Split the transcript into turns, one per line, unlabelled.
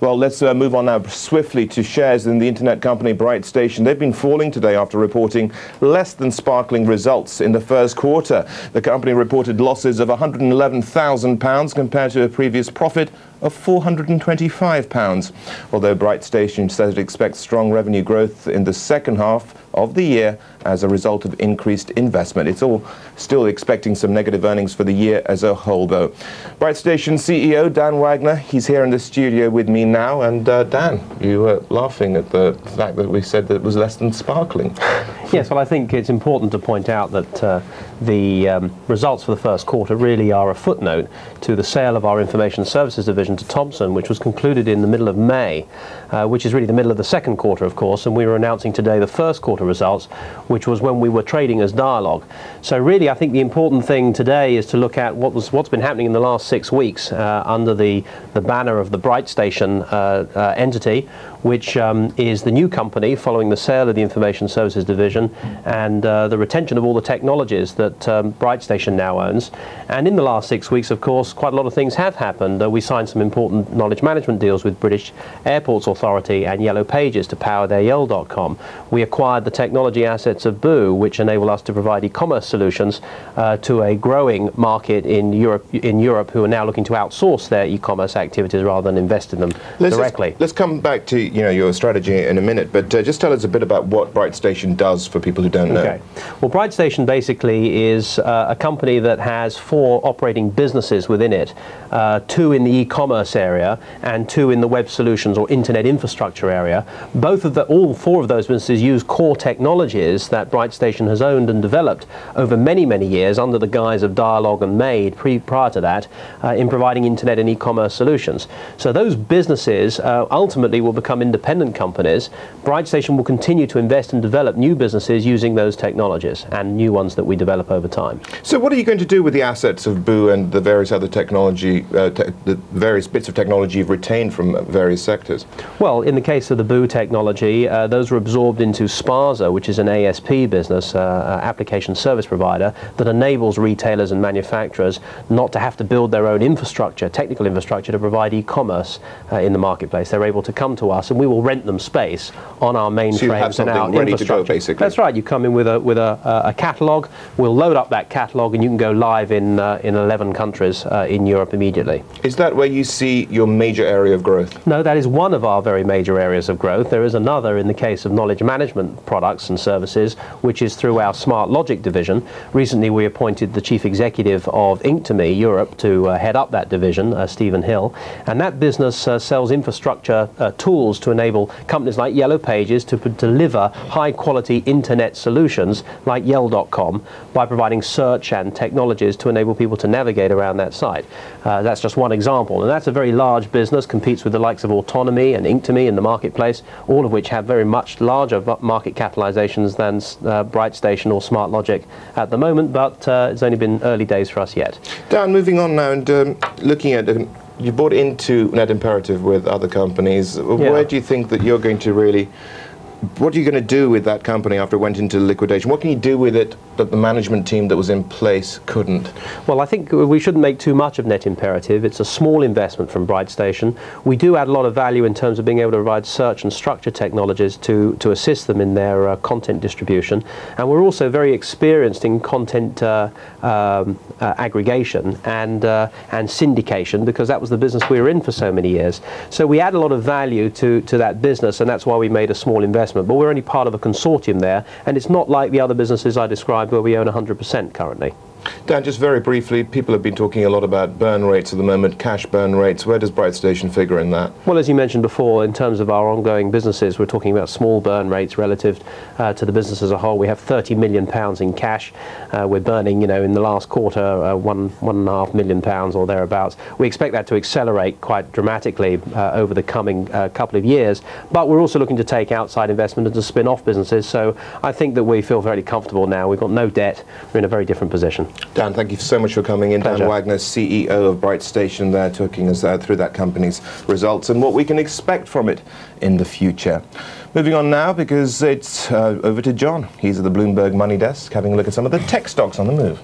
Well, let's move on now swiftly to shares in the internet company Bright Station. They've been falling today after reporting less than sparkling results in the first quarter. The company reported losses of £111,000 compared to a previous profit of £425. Although Bright Station says it expects strong revenue growth in the second half of the year as a result of increased investment. It's all still expecting some negative earnings for the year as a whole, though. Bright Station CEO Dan Wagner, he's here in the studio with me now. And Dan, you were laughing at the fact that we said that it was less than sparkling.
Yes, well, I think it's important to point out that the results for the first quarter really are a footnote to the sale of our Information Services division to Thomson, which was concluded in the middle of May, which is really the middle of the second quarter, of course, and we were announcing today the first quarter results, which was when we were trading as Dialog. So really, I think the important thing today is to look at what's been happening in the last 6 weeks under the banner of the Bright Station entity, which is the new company following the sale of the Information Services division and the retention of all the technologies that Bright Station now owns. And in the last 6 weeks, of course, quite a lot of things have happened. We signed some important knowledge management deals with British Airports Authority and Yellow Pages to power their Yell.com. We acquired the technology assets of Boo, which enable us to provide e-commerce solutions to a growing market in Europe who are now looking to outsource their e-commerce activities rather than invest in them directly.
Let's come back to your strategy in a minute, but just tell us a bit about what Bright Station does for people who don't know.
Okay. Well, Bright Station basically is a company that has 4 operating businesses within it, 2 in the e-commerce area and 2 in the web solutions or internet infrastructure area. All 4 of those businesses use core technologies that Bright Station has owned and developed over many, many years under the guise of Dialog and Made prior to that in providing internet and e-commerce solutions. So those businesses ultimately will become independent companies. Bright Station will continue to invest and develop new businesses using those technologies and new ones that we develop over time.
So what are you going to do with the assets of Boo and the various other technology, the various bits of technology you've retained from various sectors?
Well, in the case of the Boo technology, those were absorbed into Sparza, which is an ASP business, application service provider, that enables retailers and manufacturers not to have to build their own infrastructure, technical infrastructure, to provide e-commerce in the marketplace. They're able to come to us and we will rent them space on our mainframes and our
ready
infrastructure.
To go, basically.
That's right. You come in with a catalogue. We'll load up that catalogue, and you can go live in 11 countries in Europe immediately.
Is that where you see your major area of growth?
No, that is one of our very major areas of growth. There is another in the case of knowledge management products and services, which is through our Smart Logic division. Recently, we appointed the chief executive of Inc2Me Europe to head up that division, Stephen Hill, and that business sells infrastructure tools to enable companies like Yellow Pages to deliver high-quality internet solutions like Yell.com by providing search and technologies to enable people to navigate around that site. That's just one example, and that's a very large business, competes with the likes of Autonomy and Inc2Me in the marketplace, all of which have very much larger market capitalizations than Bright Station or Smart Logic at the moment, but it's only been early days for us yet.
Dan, moving on now and looking at you bought into Net Imperative with other companies. Yeah. Where do you think that you're going to really... What are you going to do with that company after it went into liquidation? What can you do with it that the management team that was in place couldn't?
Well, I think we shouldn't make too much of Net Imperative. It's a small investment from Bright Station. We do add a lot of value in terms of being able to provide search and structure technologies to assist them in their content distribution. And we're also very experienced in content aggregation and syndication, because that was the business we were in for so many years. So we add a lot of value to that business, and that's why we made a small investment. But we're only part of a consortium there, and it's not like the other businesses I described where we own 100% currently.
Dan, just very briefly, people have been talking a lot about burn rates at the moment, cash burn rates. Where does Bright Station figure in that? Well,
as you mentioned before, in terms of our ongoing businesses, we're talking about small burn rates relative to the business as a whole. We have £30 million in cash. We're burning, in the last quarter, £1.5 million or thereabouts. We expect that to accelerate quite dramatically over the coming couple of years. But we're also looking to take outside investment and to spin off businesses. So I think that we feel very comfortable now. We've got no debt. We're in a very different position.
Dan, thank you so much for coming in.
Pleasure.
Dan Wagner, CEO of Bright Station, there talking us through that company's results and what we can expect from it in the future. Moving on now, because it's over to John. He's at the Bloomberg Money Desk, having a look at some of the tech stocks on the move.